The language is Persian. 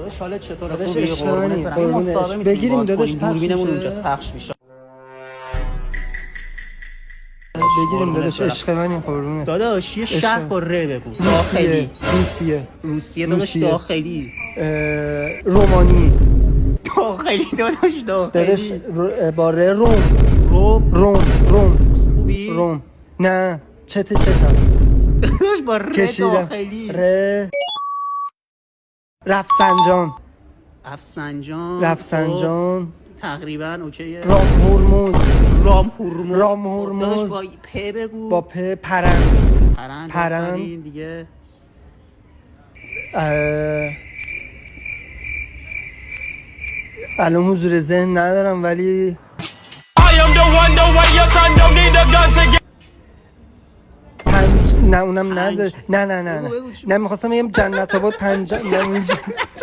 داداش حالت چطوره؟ داداش خوبی؟ قربونت برم. این مصاحبه بگیریم داداش، دوربینمون اونجاست پخش میشه. بگیریم داداش، عشق منی قربونت. داداش یه شهر با ر بگو. داخلی. روسیه داداش، داخلی. رومانی. داخلی داداش، داداش با ر. روم. خوبی؟ روم. نه چته داداش با ر داخلی. رفسنجان. رفسنجان تقریبا اوکیه. رام هرمز. داداش با پ بگو. با پ. پرند دیگه. الان حضور ذهن ندارم ولی نه اونم نداره. نه میخواستم بگم جنت آباد 5